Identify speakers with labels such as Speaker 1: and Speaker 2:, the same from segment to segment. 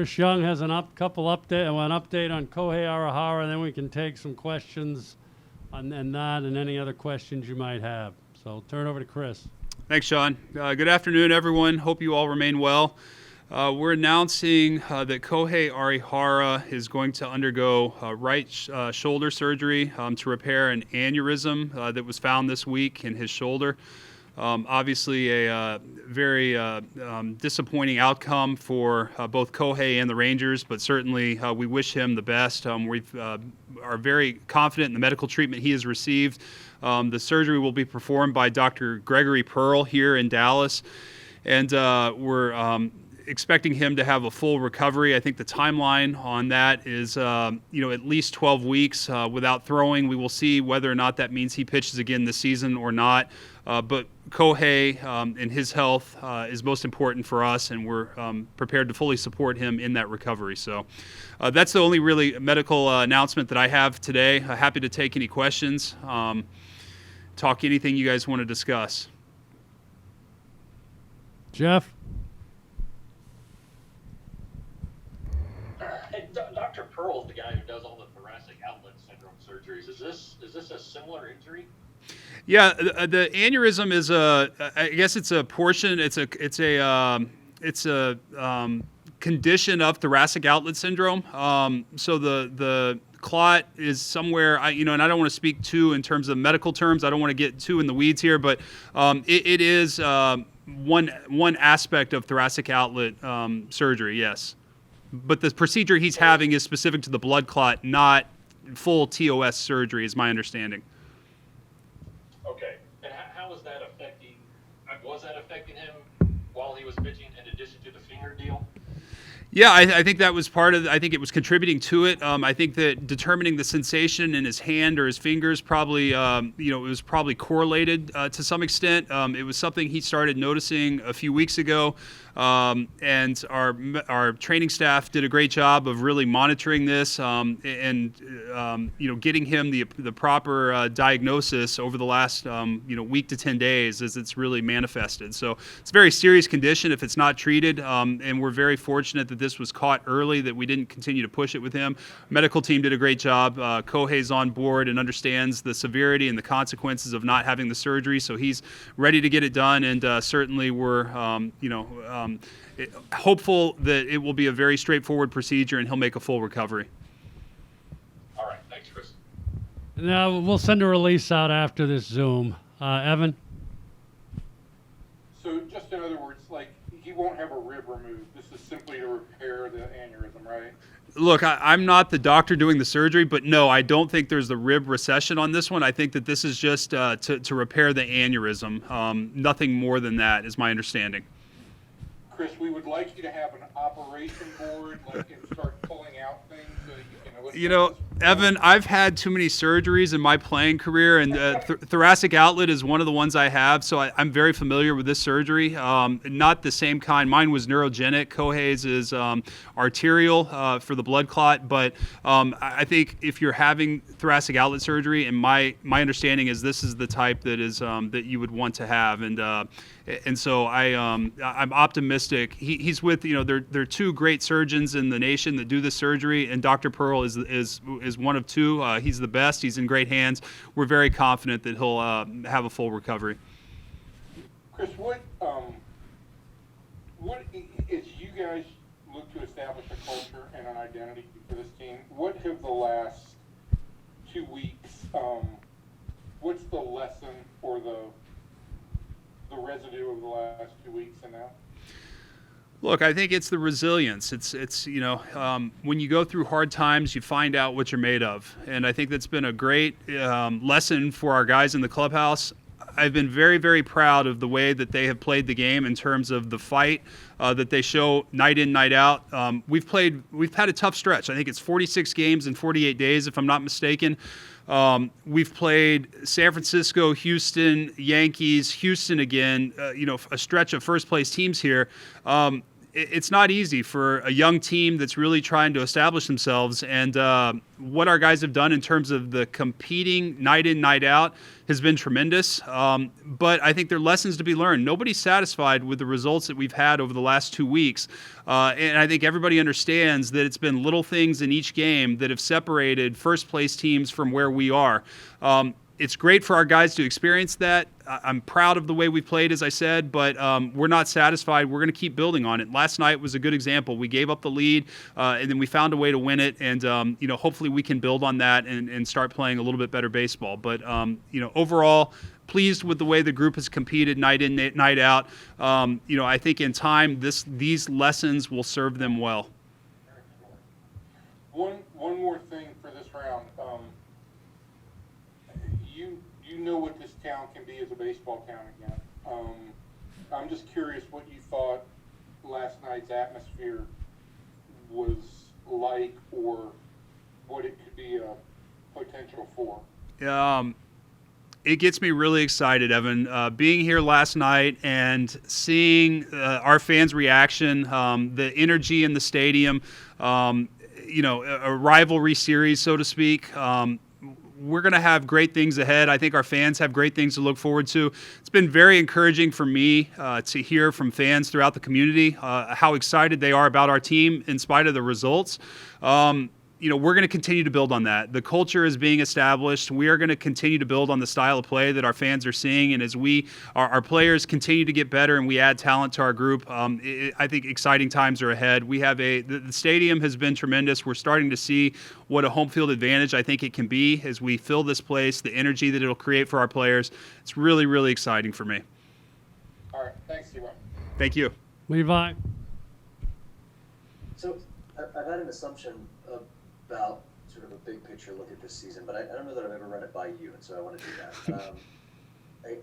Speaker 1: Chris Young has an update on Kohei Arihara, and then we can take some questions on that and any other questions you might have. So I'll turn it over to Chris.
Speaker 2: Thanks, Sean. Good afternoon, everyone. Hope you all remain well. We're announcing that Kohei Arihara is going to undergo right shoulder surgery to repair an aneurysm that was found this week in his shoulder. Obviously, a very disappointing outcome for both Kohei and the Rangers, but certainly we wish him the best. We are very confident in the medical treatment he has received. The surgery will be performed by Dr. Gregory Pearl here in Dallas, and we're expecting him to have a full recovery. I think the timeline on that is, at least 12 weeks without throwing. We will see whether or not that means he pitches again this season or not. But Kohei and his health is most important for us, and we're prepared to fully support him in that recovery. So that's the only really medical announcement that I have today. Happy to take any questions, talk anything you guys want to discuss.
Speaker 1: Jeff?
Speaker 3: Hey, Dr. Pearl's the guy who does all the thoracic outlet syndrome surgeries. Is this a similar injury?
Speaker 2: Yeah, the aneurysm is I guess it's a portion. It's a condition of thoracic outlet syndrome. So the clot is somewhere. And I don't want to speak too in terms of medical terms. I don't want to get too in the weeds here, but it is one aspect of thoracic outlet surgery. Yes, but the procedure he's having is specific to the blood clot, not full TOS surgery, is my understanding.
Speaker 3: Okay. And how was that affecting? Was that affecting him while he was pitching, in addition to the finger deal?
Speaker 2: Yeah, I think that was part of. I think it was contributing to it. I think that determining the sensation in his hand or his fingers probably, it was probably correlated to some extent. It was something he started noticing a few weeks ago, and our training staff did a great job of really monitoring this and getting him the proper diagnosis over the last week to 10 days as it's really manifested. So it's a very serious condition if it's not treated, and we're very fortunate that this was caught early, that we didn't continue to push it with him. Medical team did a great job. Kohei's on board and understands the severity and the consequences of not having the surgery, so he's ready to get it done, and certainly we're hopeful that it will be a very straightforward procedure and he'll make a full recovery.
Speaker 3: All right. Thanks, Chris.
Speaker 1: Now, we'll send a release out after this Zoom. Evan?
Speaker 4: So just in other words, he won't have a rib removed. This is simply to repair the aneurysm, right?
Speaker 2: Look, I'm not the doctor doing the surgery, but no, I don't think there's the rib recession on this one. I think that this is just to repair the aneurysm. Nothing more than that is my understanding.
Speaker 4: Chris, we would like you to have an operation board, and start pulling out things so that you can.
Speaker 2: Evan, I've had too many surgeries in my playing career, and thoracic outlet is one of the ones I have, so I'm very familiar with this surgery. Not the same kind. Mine was neurogenic. Kohei's is arterial for the blood clot, but I think if you're having thoracic outlet surgery, and my understanding is this is the type that is that you would want to have, and so I'm optimistic. He's with there are two great surgeons in the nation that do this surgery, and Dr. Pearl is one of two. He's the best. He's in great hands. We're very confident that he'll have a full recovery.
Speaker 4: Chris, what as you guys look to establish a culture and an identity for this team, what have the last 2 weeks? What's the lesson or the residue of the last 2 weeks and now?
Speaker 2: Look, I think it's the resilience. It's when you go through hard times, you find out what you're made of, and I think that's been a great lesson for our guys in the clubhouse. I've been very, very proud of the way that they have played the game in terms of the fight that they show night in, night out. We've had a tough stretch. I think it's 46 games in 48 days, if I'm not mistaken. We've played San Francisco, Houston, Yankees, Houston again, a stretch of first place teams here. it's not easy for a young team that's really trying to establish themselves. And what our guys have done in terms of the competing night in, night out has been tremendous. But I think there are lessons to be learned. Nobody's satisfied with the results that we've had over the last 2 weeks. And I think everybody understands that it's been little things in each game that have separated first place teams from where we are. It's great for our guys to experience that. I'm proud of the way we played, as I said, but we're not satisfied. We're going to keep building on it. Last night was a good example. We gave up the lead, and then we found a way to win it. And hopefully we can build on that and start playing a little bit better baseball. But overall, pleased with the way the group has competed night in, night out. I think in time these lessons will serve them well.
Speaker 4: One more thing for this round. You know what this town can be as a baseball town again. I'm just curious what you thought last night's atmosphere was like, or what it could be a potential for.
Speaker 2: It gets me really excited, Evan. Being here last night and seeing our fans' reaction, the energy in the stadium, a rivalry series, so to speak. We're going to have great things ahead. I think our fans have great things to look forward to. It's been very encouraging for me to hear from fans throughout the community how excited they are about our team in spite of the results. We're going to continue to build on that. The culture is being established. We are going to continue to build on the style of play that our fans are seeing. And as our players continue to get better and we add talent to our group, I think exciting times are ahead. We have the stadium has been tremendous. We're starting to see what a home field advantage I think it can be as we fill this place, the energy that it'll create for our players. It's really, really exciting for me.
Speaker 4: All right. Thanks, T-Roy.
Speaker 2: Thank you.
Speaker 1: Levi?
Speaker 5: So I've had an assumption about sort of a big picture look at this season, but I don't know that I've ever run it by you, and so I want to do that.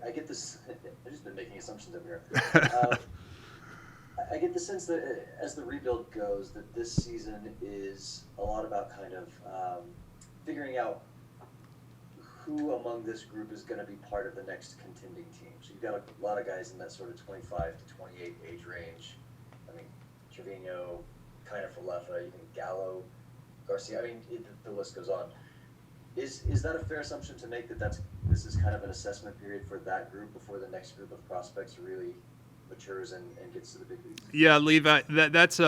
Speaker 5: I get this. I've just been making assumptions over here. I get the sense that as the rebuild goes, that this season is a lot about kind of figuring out who among this group is going to be part of the next contending team. So you've got a lot of guys in that sort of 25 to 28 age range. I mean, Trevino, Kiner-Falefa, even Gallo, Garcia. I mean, the list goes on. Is that a fair assumption to make that this is kind of an assessment period for that group before the next group of prospects really matures and gets to the big leagues? Yeah,
Speaker 2: Levi, that's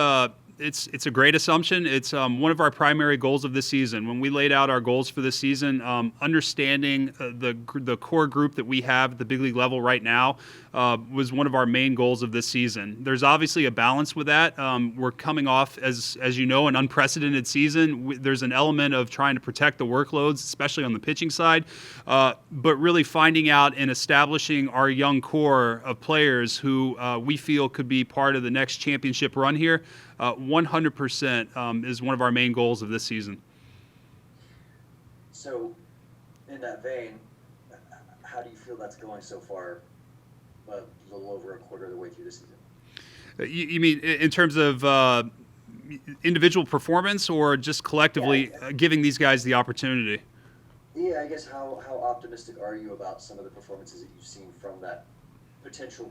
Speaker 2: it's a great assumption. It's one of our primary goals of this season. When we laid out our goals for this season, understanding the core group that we have at the big league level right now was one of our main goals of this season. There's obviously a balance with that. We're coming off, as you know, an unprecedented season. There's an element of trying to protect the workloads, especially on the pitching side, but really finding out and establishing our young core of players who we feel could be part of the next championship run here. 100% is one of our main goals of this season.
Speaker 5: So, in that vein, how do you feel that's going so far, a little over a quarter of the way through the season?
Speaker 2: You mean in terms of individual performance or just collectively giving these guys the opportunity?
Speaker 5: Yeah, I guess how optimistic are you about some of the performances that you've seen from that potential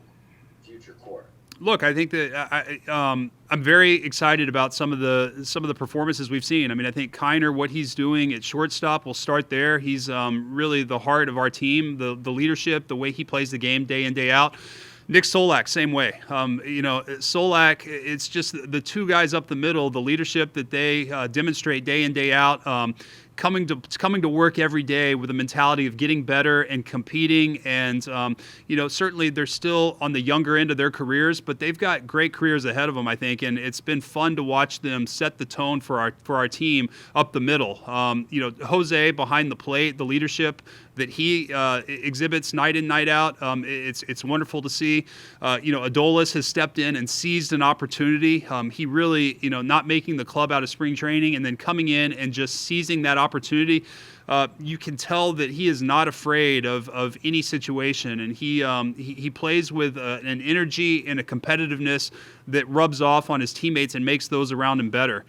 Speaker 5: future core?
Speaker 2: Look, I think that I'm very excited about some of the performances we've seen. I mean, I think Kiner, what he's doing at shortstop, will start there. He's really the heart of our team, the leadership, the way he plays the game day in, day out. Nick Solak, same way. Solak, it's just the two guys up the middle, the leadership that they demonstrate day in, day out. Coming to work every day with a mentality of getting better and competing, and certainly they're still on the younger end of their careers, but they've got great careers ahead of them, I think, and it's been fun to watch them set the tone for our team up the middle. Jose behind the plate, the leadership that he exhibits night in, night out, it's wonderful to see. Adolis has stepped in and seized an opportunity. He really, not making the club out of spring training and then coming in and just seizing that opportunity. you can tell that he is not afraid of any situation, and he plays with an energy and a competitiveness that rubs off on his teammates and makes those around him better.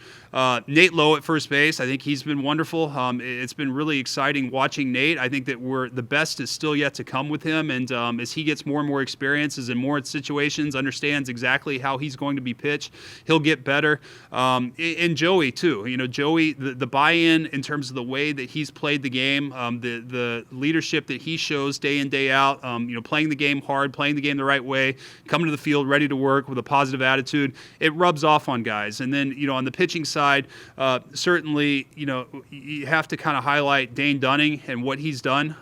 Speaker 2: Nate Lowe at first base, I think he's been wonderful. It's been really exciting watching Nate. I think that the best is still yet to come with him, and as he gets more and more experiences and more situations, understands exactly how he's going to be pitched, he'll get better. And Joey too. Joey, the buy-in in terms of the way that he's played the game, the leadership that he shows day in, day out, playing the game hard, playing the game the right way, coming to the field ready to work with a positive attitude, it rubs off on guys. And then, on the pitching side, certainly, you have to kind of highlight Dane Dunning and what he's done,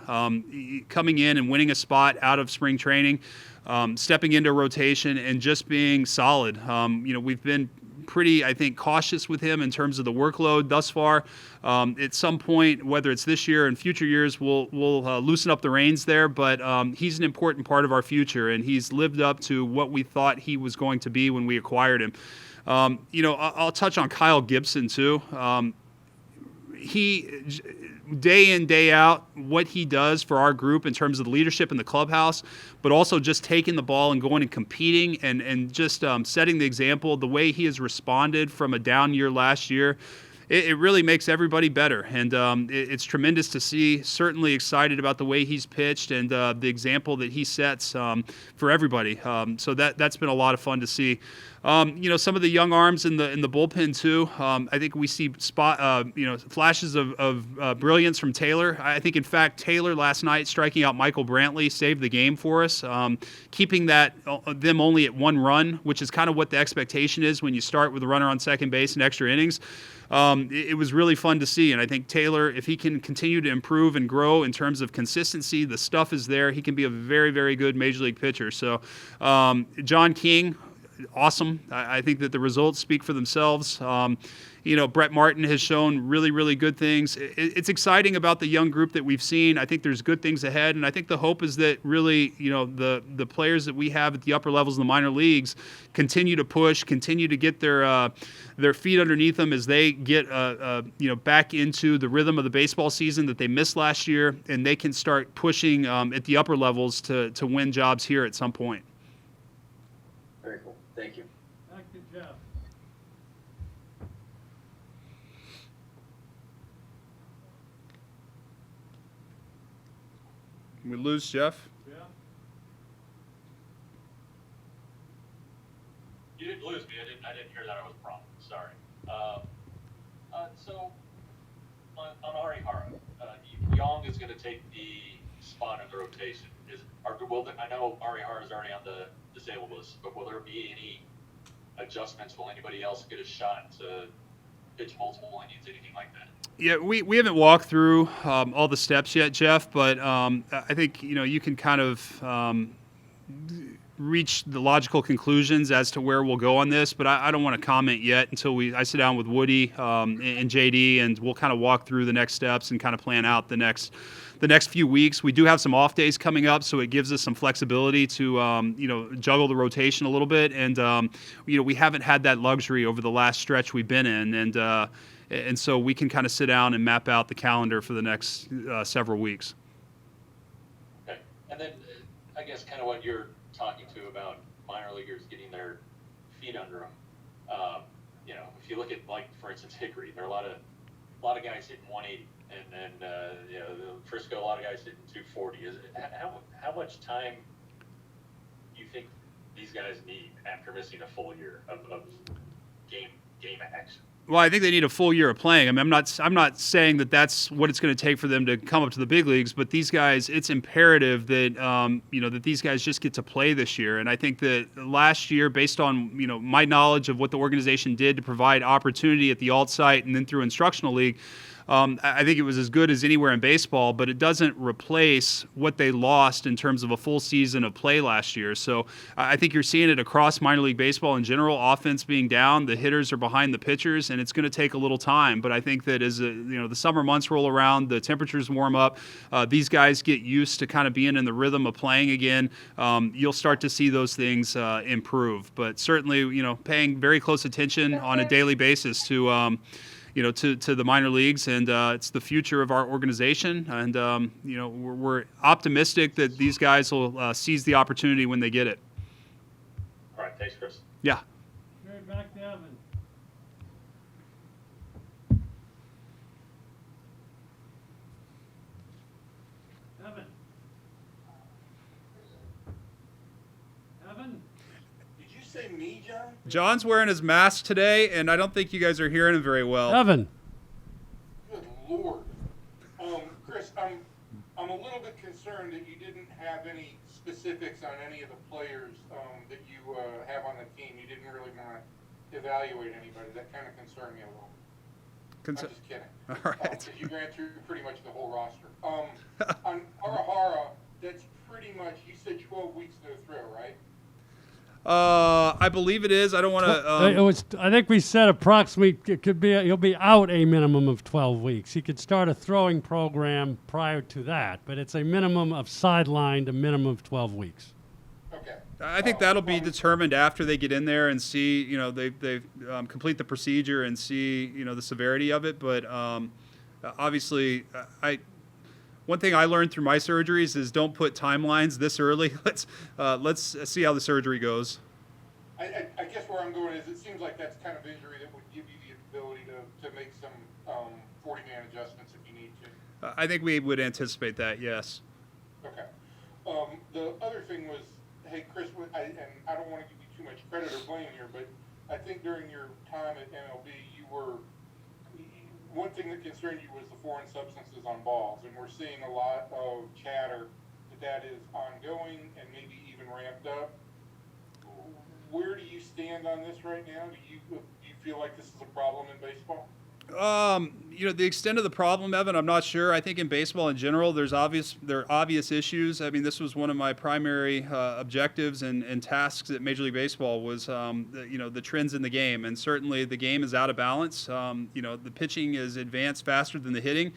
Speaker 2: coming in and winning a spot out of spring training, stepping into rotation and just being solid. We've been pretty, I think, cautious with him in terms of the workload thus far. At some point, whether it's this year and future years, we'll loosen up the reins there. But he's an important part of our future, and he's lived up to what we thought he was going to be when we acquired him. I'll touch on Kyle Gibson too. He, day in, day out, what he does for our group in terms of the leadership in the clubhouse, but also just taking the ball and going and competing and just setting the example, the way he has responded from a down year last year, it really makes everybody better. And it's tremendous to see. Certainly excited about the way he's pitched and the example that he sets for everybody. So that's been a lot of fun to see. Some of the young arms in the bullpen too. I think we see flashes of brilliance from Taylor. I think, in fact, Taylor last night striking out Michael Brantley saved the game for us, keeping them only at one run, which is kind of what the expectation is when you start with a runner on second base and extra innings. It was really fun to see, and I think Taylor, if he can continue to improve and grow in terms of consistency, the stuff is there. He can be a very, very good major league pitcher. So, John King, awesome. I think that the results speak for themselves. Brett Martin has shown really, really good things. It's exciting about the young group that we've seen. I think there's good things ahead, and I think the hope is that really, the players that we have at the upper levels in the minor leagues continue to push, continue to get their feet underneath them as they get back into the rhythm of the baseball season that they missed last year, and they can start pushing at the upper levels to win jobs here at some point.
Speaker 5: Very cool. Thank you.
Speaker 1: Thank you, Jeff.
Speaker 2: We lose Jeff.
Speaker 1: Yeah.
Speaker 3: You didn't lose me. I didn't hear that I was prompted. Sorry. So on Arihara, Young is going to take the spot in the rotation. I know Arihara is already on the disabled list, but will there be any adjustments? Will anybody else get a shot to pitch multiple innings, anything like that?
Speaker 2: Yeah, we haven't walked through all the steps yet, Jeff, but I think you can kind of reach the logical conclusions as to where we'll go on this, but I don't want to comment yet until I sit down with Woody and JD, and we'll kind of walk through the next steps and kind of plan out the next few weeks. We do have some off days coming up, so it gives us some flexibility to juggle the rotation a little bit, and we haven't had that luxury over the last stretch we've been in, and so we can kind of sit down and map out the calendar for the next several weeks.
Speaker 3: Okay. And then I guess kind of what you're talking to about minor leaguers getting their feet under them. If you look at, like, for instance, Hickory, there are a lot of guys hitting 180, and Frisco, a lot of guys hitting 240. How much time do you think these guys need after missing a full year of game action?
Speaker 2: Well, I think they need a full year of playing. I mean, I'm not saying that that's what it's going to take for them to come up to the big leagues, but these guys, it's imperative that that these guys just get to play this year. And I think that last year, based on my knowledge of what the organization did to provide opportunity at the alt site and then through instructional league, I think it was as good as anywhere in baseball, but it doesn't replace what they lost in terms of a full season of play last year. So I think you're seeing it across minor league baseball in general, offense being down, the hitters are behind the pitchers, and it's going to take a little time. But I think that as the summer months roll around, the temperatures warm up, these guys get used to kind of being in the rhythm of playing again, you'll start to see those things improve. But certainly, paying very close attention on a daily basis to to the minor leagues, and it's the future of our organization. And we're optimistic that these guys will seize the opportunity when they get it.
Speaker 3: All right, thanks, Chris.
Speaker 2: Yeah.
Speaker 1: Straight back to Evan. Evan. Evan.
Speaker 4: Did you say me, John?
Speaker 2: John's wearing his mask today, and I don't think you guys are hearing him very well.
Speaker 1: Evan.
Speaker 4: Good Lord. Chris, I'm a little bit concerned that you didn't have any specifics on any of the players that you have on the team. You didn't really want to evaluate anybody. That kind of concerned me a little. I'm just kidding.
Speaker 2: All right.
Speaker 4: Because you ran through pretty much the whole roster. On Arihara, that's pretty much, you said 12 weeks to throw, right?
Speaker 2: I believe it is. I don't want to.
Speaker 1: I think we said approximately it could be he'll be out a minimum of 12 weeks. He could start a throwing program prior to that, but it's a minimum of sidelined, a minimum of 12 weeks.
Speaker 4: Okay.
Speaker 2: I think that'll be determined after they get in there and see, they complete the procedure and see, the severity of it. But obviously, one thing I learned through my surgeries is don't put timelines this early. Let's see how the surgery goes.
Speaker 4: I guess where I'm going is it seems like that's kind of injury that would give you the ability to make some 40-man adjustments if you need to.
Speaker 2: I think we would anticipate that, yes.
Speaker 4: Okay. The other thing was, hey, Chris, and I don't want to give you too much credit or blame here, but I think during your time at MLB, one thing that concerned you was the foreign substances on balls, and we're seeing a lot of chatter that is ongoing and maybe even ramped up. Where do you stand on this right now? Do you feel like this is a problem in baseball?
Speaker 2: The extent of the problem, Evan, I'm not sure. I think in baseball in general, there are obvious issues. I mean, this was one of my primary objectives and tasks at Major League Baseball was, the trends in the game. And certainly the game is out of balance. The pitching is advanced faster than the hitting.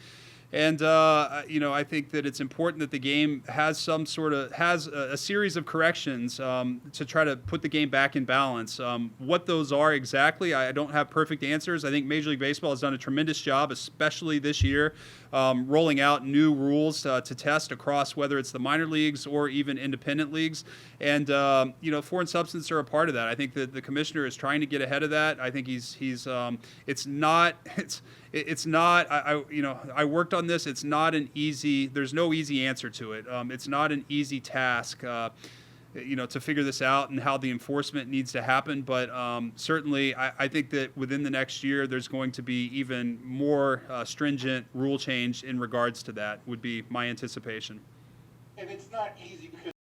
Speaker 2: And, I think that it's important that the game has a series of corrections to try to put the game back in balance. What those are exactly, I don't have perfect answers. I think Major League Baseball has done a tremendous job, especially this year, rolling out new rules to test across whether it's the minor leagues or even independent leagues. And, foreign substances are a part of that. I think that the commissioner is trying to get ahead of that. I think it's not, I worked on this. It's not there's no easy answer to it. It's not an easy task, to figure this out and how the enforcement needs to happen. But certainly I think that within the next year, there's going to be even more stringent rule change in regards to that would be my anticipation.
Speaker 4: And it's not easy because